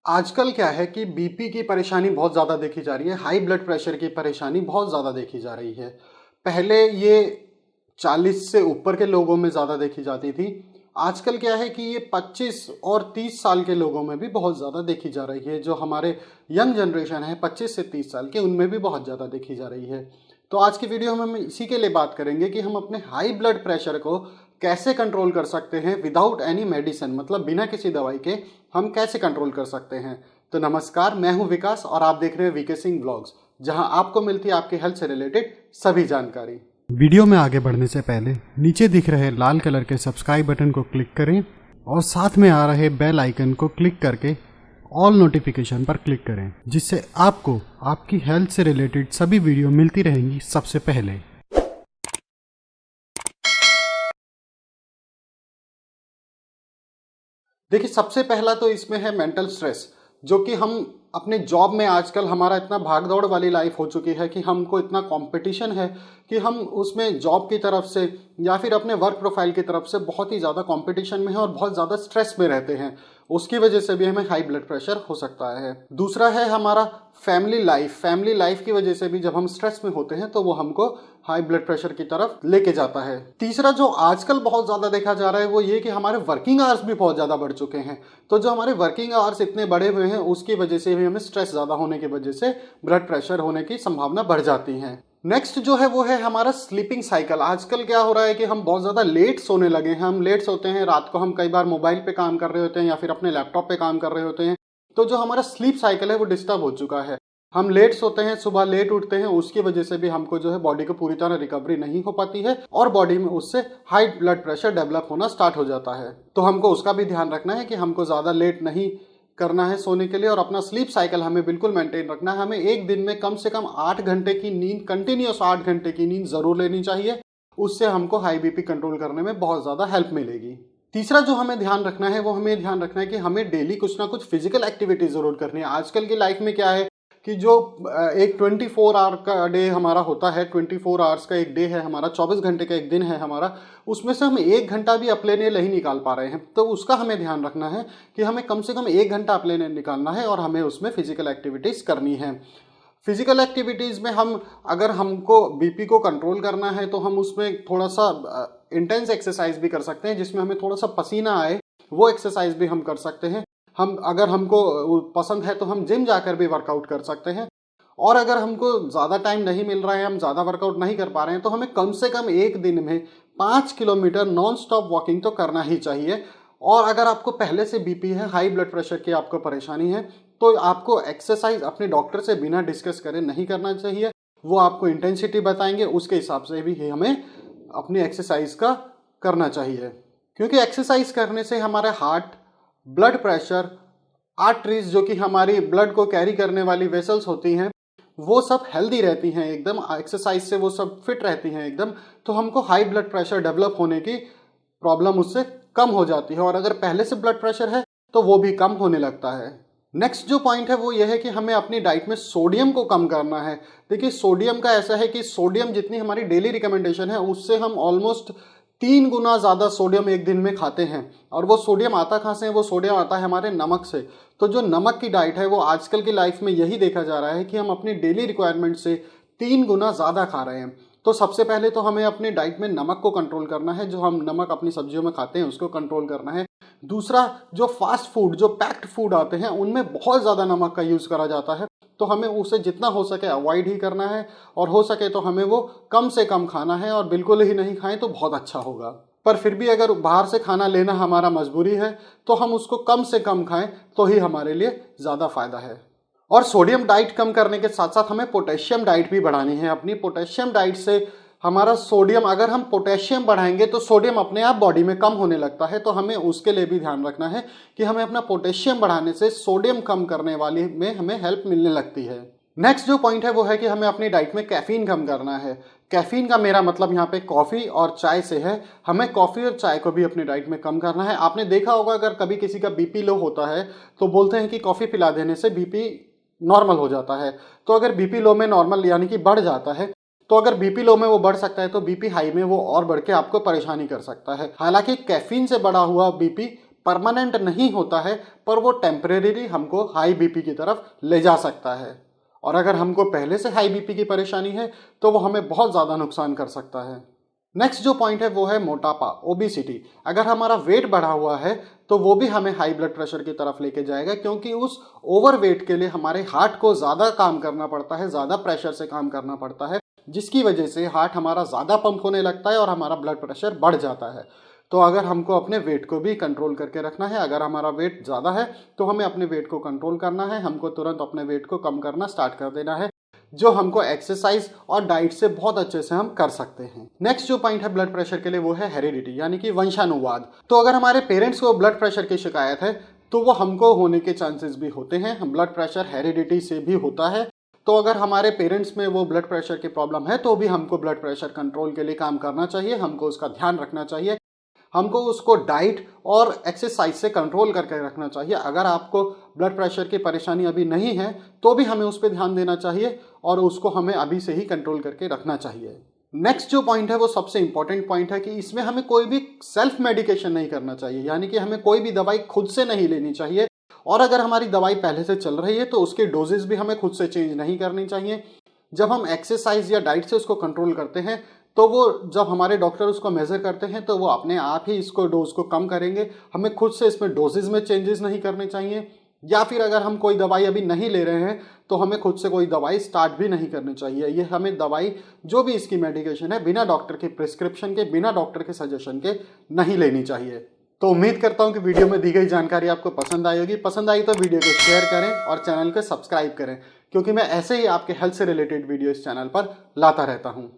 आजकल क्या है कि बीपी की परेशानी बहुत ज़्यादा देखी जा रही है, हाई ब्लड प्रेशर की परेशानी बहुत ज़्यादा देखी जा रही है। पहले ये 40 से ऊपर के लोगों में ज़्यादा देखी जाती थी। आजकल क्या है कि ये 25 और 30 साल के लोगों में भी बहुत ज़्यादा देखी जा रही है। जो हमारे यंग जनरेशन है 25 से 30 साल के, उनमें भी बहुत ज़्यादा देखी जा रही है। तो आज की वीडियो में हम इसी के लिए बात करेंगे कि हम अपने हाई ब्लड प्रेशर को कैसे कंट्रोल कर सकते हैं विदाउट एनी मेडिसिन, मतलब बिना किसी दवाई के हम कैसे कंट्रोल कर सकते हैं। तो नमस्कार, मैं हूं विकास और आप देख रहे हैं वीके सिंह ब्लॉग्स, जहां आपको मिलती है आपके हेल्थ से रिलेटेड सभी जानकारी। वीडियो में आगे बढ़ने से पहले नीचे दिख रहे लाल कलर के सब्सक्राइब बटन को क्लिक करें और साथ में आ रहे बेल आइकन को क्लिक करके ऑल नोटिफिकेशन पर क्लिक करें, जिससे आपको आपकी हेल्थ से रिलेटेड सभी वीडियो मिलती रहेंगी सबसे पहले। देखिए, सबसे पहला तो इसमें है मेंटल स्ट्रेस, जो कि हम अपने जॉब में आजकल हमारा इतना भाग दौड़ वाली लाइफ हो चुकी है कि हमको इतना कंपटीशन है कि हम उसमें जॉब की तरफ से या फिर अपने वर्क प्रोफाइल की तरफ से बहुत ही ज़्यादा कंपटीशन में है और बहुत ज़्यादा स्ट्रेस में रहते हैं। उसकी वजह से भी हमें हाई ब्लड प्रेशर हो सकता है। दूसरा है हमारा फैमिली लाइफ की वजह से भी जब हम स्ट्रेस में होते हैं तो वो हमको हाई ब्लड प्रेशर की तरफ लेके जाता है। तीसरा जो आजकल बहुत ज़्यादा देखा जा रहा है वो ये कि हमारे वर्किंग आवर्स भी बहुत ज़्यादा बढ़ चुके हैं। तो जो हमारे वर्किंग आवर्स इतने बढ़े हुए हैं उसकी वजह से भी हमें स्ट्रेस ज़्यादा होने की वजह से ब्लड प्रेशर होने की संभावना बढ़ जाती है। नेक्स्ट जो है वो है हमारा स्लीपिंग साइकिल। आजकल क्या हो रहा है कि हम बहुत ज़्यादा लेट सोने लगे हैं। हम लेट सोते हैं, रात को हम कई बार मोबाइल पे काम कर रहे होते हैं या फिर अपने लैपटॉप पे काम कर रहे होते हैं। तो जो हमारा स्लीप साइकिल है वो डिस्टर्ब हो चुका है। हम लेट सोते हैं, सुबह लेट उठते हैं, उसकी वजह से भी हमको जो है बॉडी को पूरी तरह रिकवरी नहीं हो पाती है और बॉडी में उससे हाई ब्लड प्रेशर डेवलप होना स्टार्ट हो जाता है। तो हमको उसका भी ध्यान रखना है कि हमको ज़्यादा लेट नहीं करना है सोने के लिए और अपना स्लीप साइकिल हमें बिल्कुल मेंटेन रखना है। हमें एक दिन में कम से कम 8 घंटे की नींद, कंटिन्यूस 8 घंटे की नींद जरूर लेनी चाहिए। उससे हमको हाई बीपी कंट्रोल करने में बहुत ज़्यादा हेल्प मिलेगी। तीसरा जो हमें ध्यान रखना है वो हमें ध्यान रखना है कि हमें डेली कुछ ना कुछ फिजिकल एक्टिविटी जरूर करनी है। आजकल की लाइफ में क्या है कि जो एक 24 आवर का डे हमारा होता है, 24 आवर्स का एक डे है हमारा, 24 घंटे का एक दिन है हमारा, उसमें से हम 1 घंटा भी अपने लिए नहीं निकाल पा रहे हैं। तो उसका हमें ध्यान रखना है कि हमें कम से कम 1 घंटा अपने लिए निकालना है और हमें उसमें फिजिकल एक्टिविटीज़ करनी है। फिजिकल एक्टिविटीज़ में हम, अगर हमको बीपी को कंट्रोल करना है तो हम उसमें थोड़ा सा इंटेंस एक्सरसाइज भी कर सकते हैं, जिसमें हमें थोड़ा सा पसीना आए, वो एक्सरसाइज भी हम कर सकते हैं। हम, अगर हमको पसंद है तो हम जिम जाकर भी वर्कआउट कर सकते हैं। और अगर हमको ज़्यादा टाइम नहीं मिल रहा है, हम ज़्यादा वर्कआउट नहीं कर पा रहे हैं, तो हमें कम से कम एक दिन में 5 किलोमीटर नॉन स्टॉप वॉकिंग तो करना ही चाहिए। और अगर आपको पहले से बीपी है, हाई ब्लड प्रेशर की आपको परेशानी है, तो आपको एक्सरसाइज अपने डॉक्टर से बिना डिस्कस करे नहीं करना चाहिए। वो आपको इंटेंसिटी बताएंगे, उसके हिसाब से भी हमें अपनी एक्सरसाइज का करना चाहिए। क्योंकि एक्सरसाइज करने से हमारे हार्ट, ब्लड प्रेशर, आर्टरीज जो कि हमारी ब्लड को कैरी करने वाली वेसल्स होती हैं, वो सब हेल्दी रहती हैं एकदम। एक्सरसाइज से वो सब फिट रहती हैं एकदम। तो हमको हाई ब्लड प्रेशर डेवलप होने की प्रॉब्लम उससे कम हो जाती है और अगर पहले से ब्लड प्रेशर है तो वो भी कम होने लगता है। नेक्स्ट जो पॉइंट है वो ये है कि हमें अपनी डाइट में सोडियम को कम करना है। देखिए, सोडियम का ऐसा है कि सोडियम जितनी हमारी डेली रिकमेंडेशन है उससे हम ऑलमोस्ट 3 गुना ज़्यादा सोडियम एक दिन में खाते हैं। और वो सोडियम आता कहाँ से है? वो सोडियम आता है हमारे नमक से। तो जो नमक की डाइट है वो आजकल की लाइफ में यही देखा जा रहा है कि हम अपनी डेली रिक्वायरमेंट से 3 गुना ज़्यादा खा रहे हैं। तो सबसे पहले तो हमें अपनी डाइट में नमक को कंट्रोल करना है। जो हम नमक अपनी सब्जियों में खाते हैं उसको कंट्रोल करना है। दूसरा, जो फास्ट फूड, जो पैक्ड फूड आते हैं उनमें बहुत ज़्यादा नमक का यूज़ करा जाता है, तो हमें उसे जितना हो सके अवॉइड ही करना है। और हो सके तो हमें वो कम से कम खाना है और बिल्कुल ही नहीं खाएं तो बहुत अच्छा होगा। पर फिर भी अगर बाहर से खाना लेना हमारा मजबूरी है तो हम उसको कम से कम खाएं तो ही हमारे लिए ज़्यादा फायदा है। और सोडियम डाइट कम करने के साथ साथ हमें पोटेशियम डाइट भी बढ़ानी है। अपनी पोटेशियम डाइट से हमारा सोडियम, अगर हम पोटेशियम बढ़ाएंगे तो सोडियम अपने आप बॉडी में कम होने लगता है। तो हमें उसके लिए भी ध्यान रखना है कि हमें अपना पोटेशियम बढ़ाने से सोडियम कम करने वाली में हमें हेल्प मिलने लगती है। नेक्स्ट जो पॉइंट है वो है कि हमें अपनी डाइट में कैफीन कम करना है। कैफीन का मेरा मतलब यहाँ पे कॉफ़ी और चाय से है। हमें कॉफ़ी और चाय को भी अपनी डाइट में कम करना है। आपने देखा होगा, अगर कभी किसी का बीपी लो होता है तो बोलते हैं कि कॉफ़ी पिला देने से बीपी नॉर्मल हो जाता है। तो अगर बीपी लो में नॉर्मल यानी कि बढ़ जाता है, तो अगर बीपी लो में वो बढ़ सकता है तो बीपी हाई में वो और बढ़ के आपको परेशानी कर सकता है। हालांकि कैफीन से बढ़ा हुआ बीपी परमानेंट नहीं होता है, पर वो टेम्परेरी हमको हाई बीपी की तरफ ले जा सकता है। और अगर हमको पहले से हाई बीपी की परेशानी है तो वो हमें बहुत ज़्यादा नुकसान कर सकता है। नेक्स्ट जो पॉइंट है वो है मोटापा, ओबिसिटी। अगर हमारा वेट बढ़ा हुआ है तो वो भी हमें हाई ब्लड प्रेशर की तरफ लेके जाएगा, क्योंकि उस ओवर वेट के लिए हमारे हार्ट को ज़्यादा काम करना पड़ता है, ज़्यादा प्रेशर से काम करना पड़ता है, जिसकी वजह से हार्ट हमारा ज़्यादा पंप होने लगता है और हमारा ब्लड प्रेशर बढ़ जाता है। तो अगर हमको अपने वेट को भी कंट्रोल करके रखना है, अगर हमारा वेट ज़्यादा है तो हमें अपने वेट को कंट्रोल करना है, हमको तुरंत अपने वेट को कम करना स्टार्ट कर देना है, जो हमको एक्सरसाइज और डाइट से बहुत अच्छे से हम कर सकते हैं। नेक्स्ट जो पॉइंट है ब्लड प्रेशर के लिए वो है हेरिडिटी, यानी कि वंशानुवाद। तो अगर हमारे पेरेंट्स को ब्लड प्रेशर की शिकायत है तो वो हमको होने के चांसेस भी होते हैं। हम ब्लड प्रेशर हेरिडिटी से भी होता है। तो अगर हमारे पेरेंट्स में वो ब्लड प्रेशर की प्रॉब्लम है तो भी हमको ब्लड प्रेशर कंट्रोल के लिए काम करना चाहिए, हमको उसका ध्यान रखना चाहिए, हमको उसको डाइट और एक्सरसाइज से कंट्रोल करके रखना चाहिए। अगर आपको ब्लड प्रेशर की परेशानी अभी नहीं है तो भी हमें उस पर ध्यान देना चाहिए और उसको हमें अभी से ही कंट्रोल करके रखना चाहिए। नेक्स्ट जो पॉइंट है वो सबसे इंपॉर्टेंट पॉइंट है कि इसमें हमें कोई भी सेल्फ मेडिकेशन नहीं करना चाहिए, यानी कि हमें कोई भी दवाई खुद से नहीं लेनी चाहिए। और अगर हमारी दवाई पहले से चल रही है तो उसके डोजेस भी हमें खुद से चेंज नहीं करनी चाहिए। जब हम एक्सरसाइज या डाइट से उसको कंट्रोल करते हैं तो वो जब हमारे डॉक्टर उसको मेज़र करते हैं तो वो अपने आप ही इसको डोज को कम करेंगे। हमें खुद से इसमें डोजेज में चेंजेस नहीं करने चाहिए, या फिर अगर हम कोई दवाई अभी नहीं ले रहे हैं तो हमें खुद से कोई दवाई स्टार्ट भी नहीं करनी चाहिए। ये हमें दवाई जो भी इसकी मेडिकेशन है बिना डॉक्टर के प्रिस्क्रिप्शन के, बिना डॉक्टर के सजेशन के नहीं लेनी चाहिए। तो उम्मीद करता हूँ कि वीडियो में दी गई जानकारी आपको पसंद आई होगी। पसंद आई तो वीडियो को शेयर करें और चैनल को सब्सक्राइब करें, क्योंकि मैं ऐसे ही आपके हेल्थ से रिलेटेड वीडियो इस चैनल पर लाता रहता हूँ।